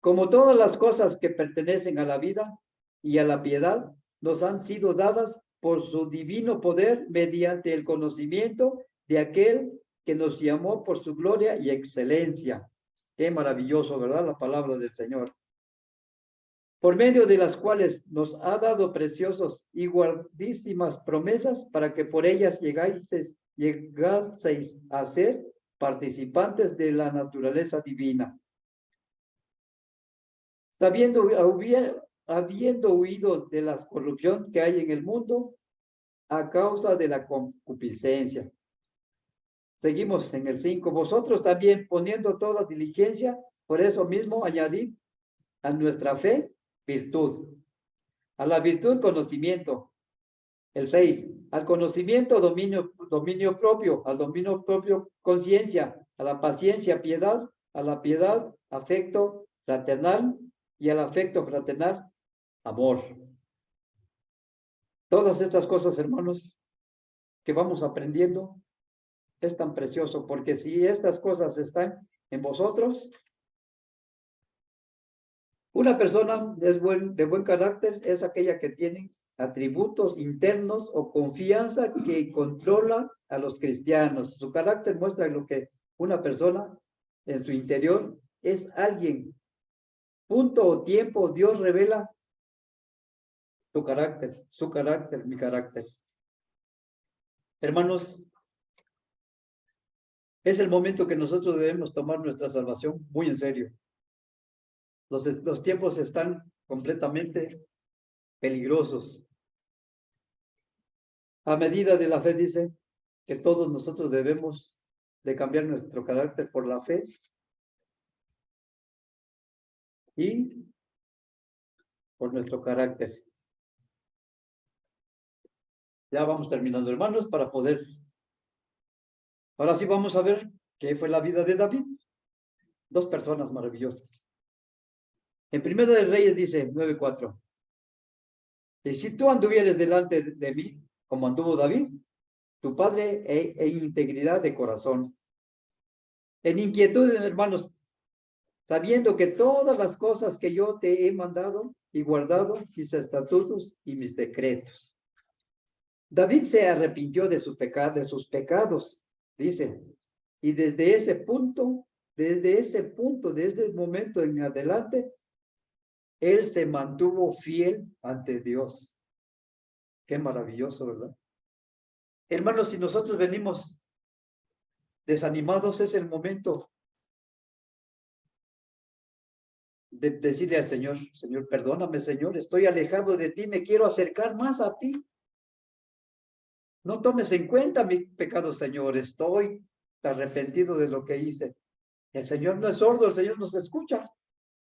Como todas las cosas que pertenecen a la vida y a la piedad, nos han sido dadas por su divino poder mediante el conocimiento de aquel que nos llamó por su gloria y excelencia. Qué maravilloso, ¿verdad? La palabra del Señor. Por medio de las cuales nos ha dado preciosas y guardísimas promesas para que por ellas llegaseis a ser participantes de la naturaleza divina. Habiendo huido de la corrupción que hay en el mundo a causa de la concupiscencia. Seguimos en el 5. Vosotros también, poniendo toda diligencia, por eso mismo añadid a nuestra fe virtud. A la virtud, conocimiento. El 6. Al conocimiento, dominio propio. Al dominio propio, conciencia. A la paciencia, piedad. A la piedad, afecto fraternal. Y al afecto fraternal, amor. Todas estas cosas, hermanos, que vamos aprendiendo, es tan precioso, porque si estas cosas están en vosotros, una persona de buen carácter es aquella que tiene atributos internos o confianza que controla a los cristianos. Su carácter muestra lo que una persona en su interior es alguien. Punto o tiempo, Dios revela su carácter, mi carácter. Hermanos, es el momento que nosotros debemos tomar nuestra salvación muy en serio. Los tiempos están completamente peligrosos. A medida de la fe dice que todos nosotros debemos de cambiar nuestro carácter por la fe y por nuestro carácter. Ya vamos terminando, hermanos, para poder. Ahora sí vamos a ver qué fue la vida de David. Dos personas maravillosas. En Primera de Reyes dice 9:4. Y si tú anduvieres delante de mí, como anduvo David, tu padre, en integridad de corazón, en inquietud, hermanos, sabiendo que todas las cosas que yo te he mandado y guardado, mis estatutos y mis decretos. David se arrepintió de sus pecados, dice, y desde ese momento en adelante, él se mantuvo fiel ante Dios. Qué maravilloso, ¿verdad? Hermanos, si nosotros venimos desanimados, es el momento de decirle al Señor: Señor, perdóname, Señor, estoy alejado de ti, me quiero acercar más a ti. No tomes en cuenta mi pecado, Señor, estoy arrepentido de lo que hice. El Señor no es sordo, el Señor nos escucha.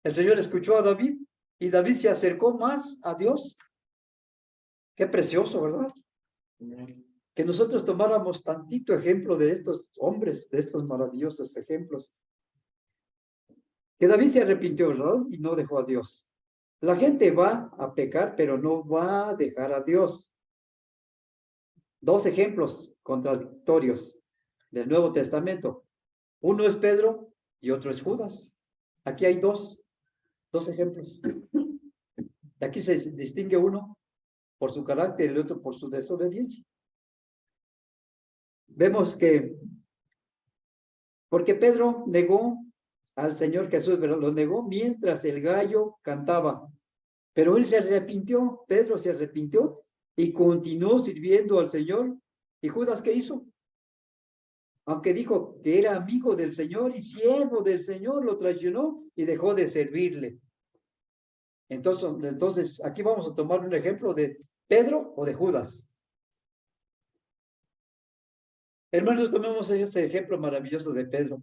El Señor escuchó a David y David se acercó más a Dios. Qué precioso, ¿verdad? que nosotros tomáramos tantito ejemplo de estos hombres, de estos maravillosos ejemplos. Que David se arrepintió, ¿verdad? Y no dejó a Dios. La gente va a pecar, pero no va a dejar a Dios. Dos ejemplos contradictorios del Nuevo Testamento. Uno es Pedro y otro es Judas. Aquí hay dos ejemplos. Aquí se distingue uno por su carácter y el otro por su desobediencia. Vemos que, porque Pedro negó al Señor Jesús, ¿verdad? Lo negó mientras el gallo cantaba. Pero él se arrepintió, Pedro se arrepintió y continuó sirviendo al Señor. ¿Y Judas qué hizo? Aunque dijo que era amigo del Señor y siervo del Señor, lo traicionó y dejó de servirle. Entonces, aquí vamos a tomar un ejemplo de Pedro o de Judas. Hermanos, tomemos ese ejemplo maravilloso de Pedro.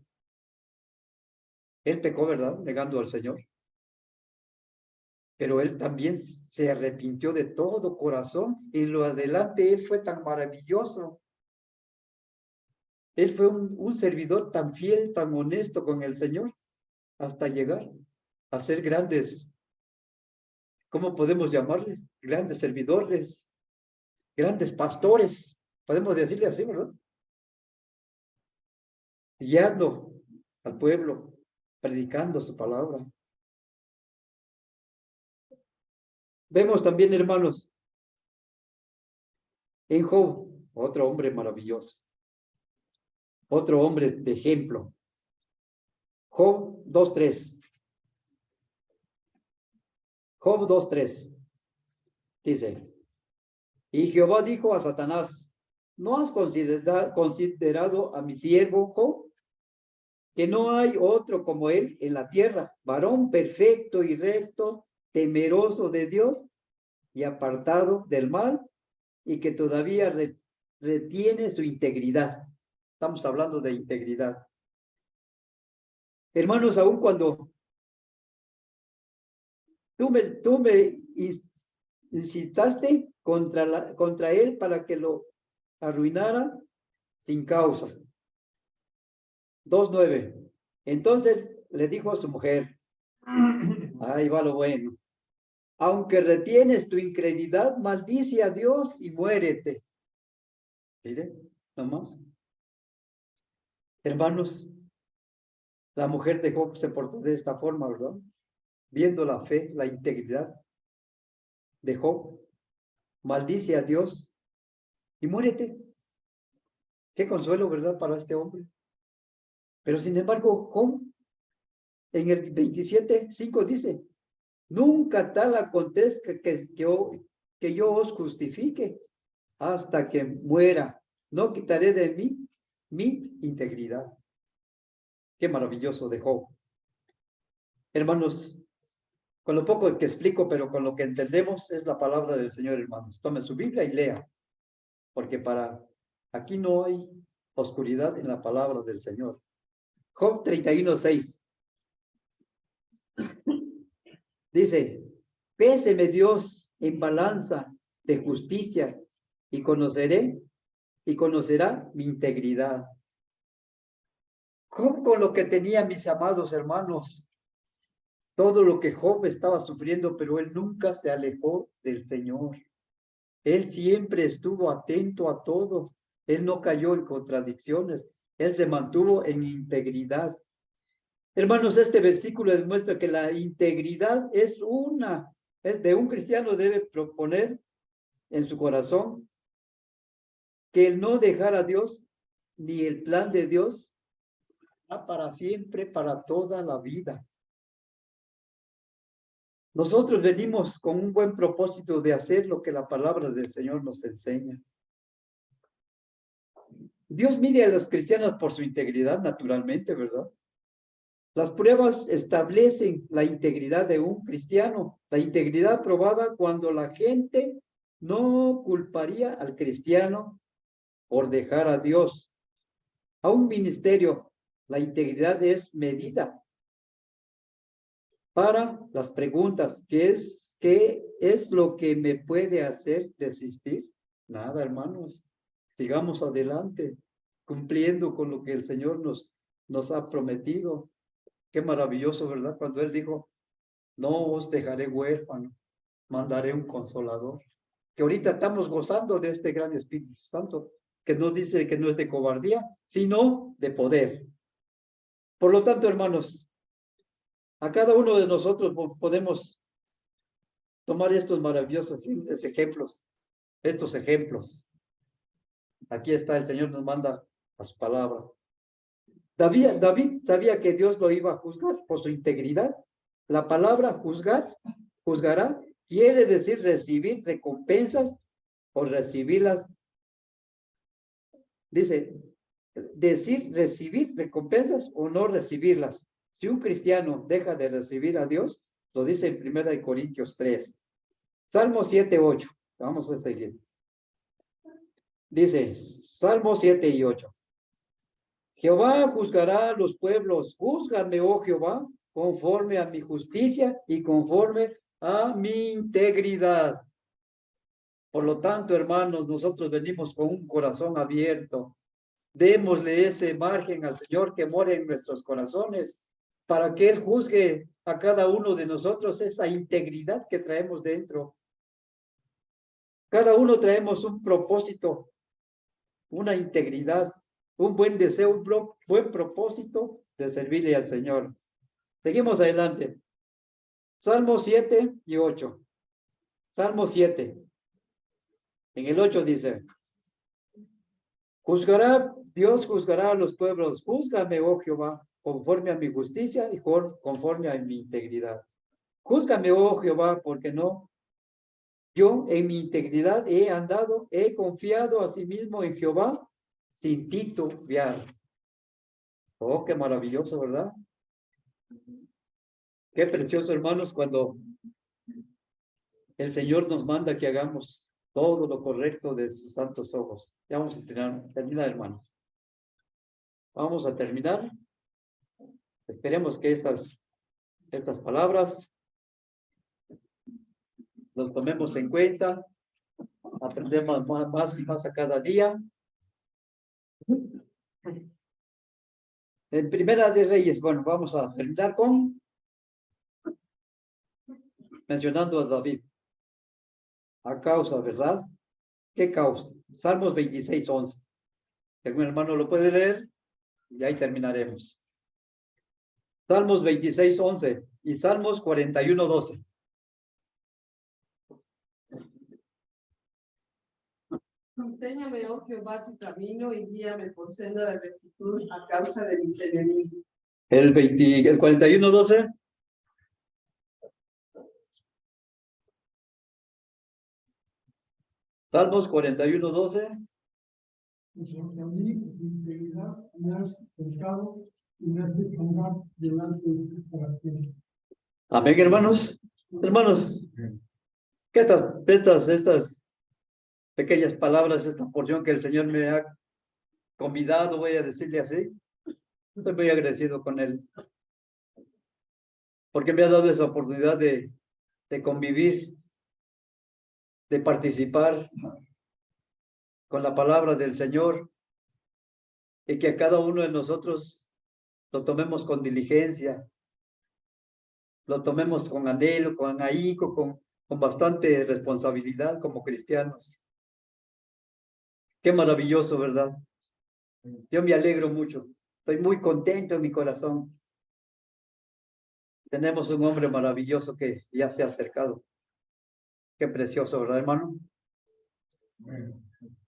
Él pecó, ¿verdad? Negando al Señor. Pero él también se arrepintió de todo corazón y lo adelante él fue tan maravilloso. Él fue un servidor tan fiel, tan honesto con el Señor, hasta llegar a ser grandes, ¿cómo podemos llamarles? Grandes servidores, grandes pastores, podemos decirle así, ¿verdad? Guiando al pueblo, predicando su palabra. Vemos también, hermanos, en Job, otro hombre maravilloso, otro hombre de ejemplo. Job 2:3. Job 2:3 dice, y Jehová dijo a Satanás, ¿no has considerado a mi siervo Job? Que no hay otro como él en la tierra, varón perfecto y recto, temeroso de Dios y apartado del mal, y que todavía retiene su integridad. Estamos hablando de integridad. Hermanos, aun cuando tú me incitaste contra él para que lo arruinara sin causa. 2:9. Entonces le dijo a su mujer, ahí va lo bueno, aunque retienes tu incredulidad, maldice a Dios y muérete. Mire, nomás. Hermanos, la mujer de Job se portó de esta forma, ¿verdad? Viendo la fe, la integridad de Job, maldice a Dios y muérete. Qué consuelo, ¿verdad? Para este hombre. Pero sin embargo, Job, en el 27:5 dice, nunca tal acontezca que yo os justifique hasta que muera. No quitaré de mí mi integridad. Qué maravilloso de Job. Hermanos, con lo poco que explico, pero con lo que entendemos, es la palabra del Señor, hermanos. Tome su Biblia y lea, porque aquí no hay oscuridad en la palabra del Señor. Job 31:6. Dice, péseme Dios en balanza de justicia y conocerá mi integridad. Job, con lo que tenía, mis amados hermanos, todo lo que Job estaba sufriendo, pero él nunca se alejó del Señor. Él siempre estuvo atento a todo. Él no cayó en contradicciones. Él se mantuvo en integridad. Hermanos, este versículo demuestra que la integridad es de un cristiano debe proponer en su corazón que el no dejar a Dios ni el plan de Dios para siempre, para toda la vida. Nosotros venimos con un buen propósito de hacer lo que la palabra del Señor nos enseña. Dios mide a los cristianos por su integridad, naturalmente, ¿verdad? Las pruebas establecen la integridad de un cristiano, la integridad probada cuando la gente no culparía al cristiano por dejar a Dios. A un ministerio, la integridad es medida para las preguntas. ¿Qué es lo que me puede hacer desistir? Nada, hermanos. sigamos adelante, cumpliendo con lo que el Señor nos ha prometido. Qué maravilloso, ¿verdad? Cuando Él dijo, no os dejaré huérfano, mandaré un consolador. Que ahorita estamos gozando de este gran Espíritu Santo, que nos dice que no es de cobardía, sino de poder. Por lo tanto, hermanos, a cada uno de nosotros podemos tomar estos maravillosos ejemplos, estos ejemplos. Aquí está, el Señor nos manda a su palabra. David sabía que Dios lo iba a juzgar por su integridad. La palabra juzgar, juzgará, quiere decir recibir recompensas o recibirlas. Dice, decir recibir recompensas o no recibirlas. Si un cristiano deja de recibir a Dios, lo dice en 1 Corintios 3. Salmo 7, 8. Vamos a seguir. Dice, Salmo 7 y 8. Jehová juzgará a los pueblos. Júzgame, oh Jehová, conforme a mi justicia y conforme a mi integridad. Por lo tanto, hermanos, nosotros venimos con un corazón abierto. Démosle ese margen al Señor que mora en nuestros corazones para que Él juzgue a cada uno de nosotros esa integridad que traemos dentro. Cada uno traemos un propósito, una integridad, un buen deseo, un buen propósito de servirle al Señor. Seguimos adelante. Salmo 7 y 8. Salmo 7. En el 8 dice, Dios juzgará a los pueblos. Júzgame, oh Jehová, conforme a mi justicia y conforme a mi integridad. Júzgame, oh Jehová, porque no. Yo en mi integridad he andado, he confiado a sí mismo en Jehová sin titubear. Oh, qué maravilloso, ¿verdad? Qué precioso, hermanos, cuando el Señor nos manda que hagamos todo lo correcto de sus santos ojos. Ya vamos a terminar, hermanos. Vamos a terminar. Esperemos que estas palabras los tomemos en cuenta. Aprendemos más y más a cada día. En Primera de Reyes, bueno, vamos a terminar mencionando a David. A causa, ¿verdad? ¿Qué causa? Salmos 26, 11. ¿Algún hermano lo puede leer? Y ahí terminaremos. Salmos 26, 11 y Salmos 41, 12.
Enséñame, oh Jehová, tu camino y guíame por senda de rectitud a causa de mis enemigos.
El 41, 12. Salmos 41, 12.
Porque a mí, tu integridad me has buscado y me has descansado delante de ti para siempre.
Amén, hermanos. Hermanos, que estas pequeñas palabras, esta porción que el Señor me ha convidado, voy a decirle así, estoy muy agradecido con Él, porque me ha dado esa oportunidad de convivir, de participar con la palabra del Señor, y que a cada uno de nosotros lo tomemos con diligencia, lo tomemos con anhelo, con ahínco, con bastante responsabilidad como cristianos. Qué maravilloso, ¿verdad? Yo me alegro mucho. Estoy muy contento en mi corazón. Tenemos un hombre maravilloso que ya se ha acercado. Qué precioso, ¿verdad, hermano?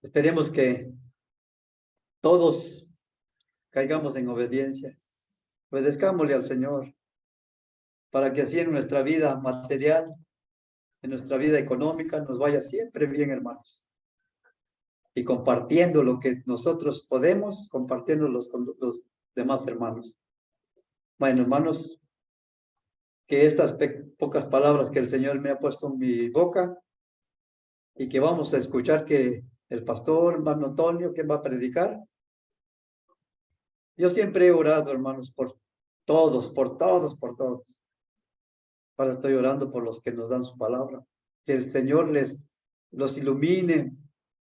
Esperemos que todos caigamos en obediencia. Obedezcámosle al Señor para que así en nuestra vida material, en nuestra vida económica, nos vaya siempre bien, hermanos. Y compartiendo lo que nosotros podemos, compartiéndolos con los demás hermanos. Bueno, hermanos, que estas pocas palabras que el Señor me ha puesto en mi boca y que vamos a escuchar que el pastor, hermano Antonio, que va a predicar. Yo siempre he orado, hermanos, por todos. Ahora estoy orando por los que nos dan su palabra. Que el Señor los ilumine,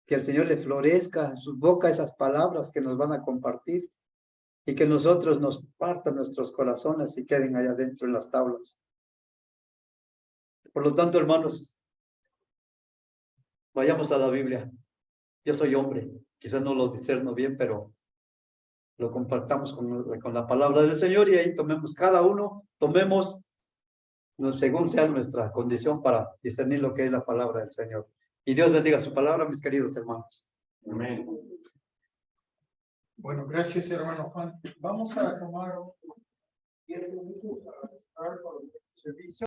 que el Señor le florezca en su boca esas palabras que nos van a compartir y que nosotros nos partan nuestros corazones y queden allá adentro en las tablas. Por lo tanto, hermanos, vayamos a la Biblia. Yo soy hombre, quizás no lo discerno bien, pero lo compartamos con la palabra del Señor y ahí tomemos, cada uno, tomemos según sea nuestra condición para discernir lo que es la palabra del Señor. Y Dios bendiga su palabra, mis queridos hermanos.
Amén.
Bueno, gracias, hermano Juan. Vamos a tomar 10 minutos para estar con el servicio.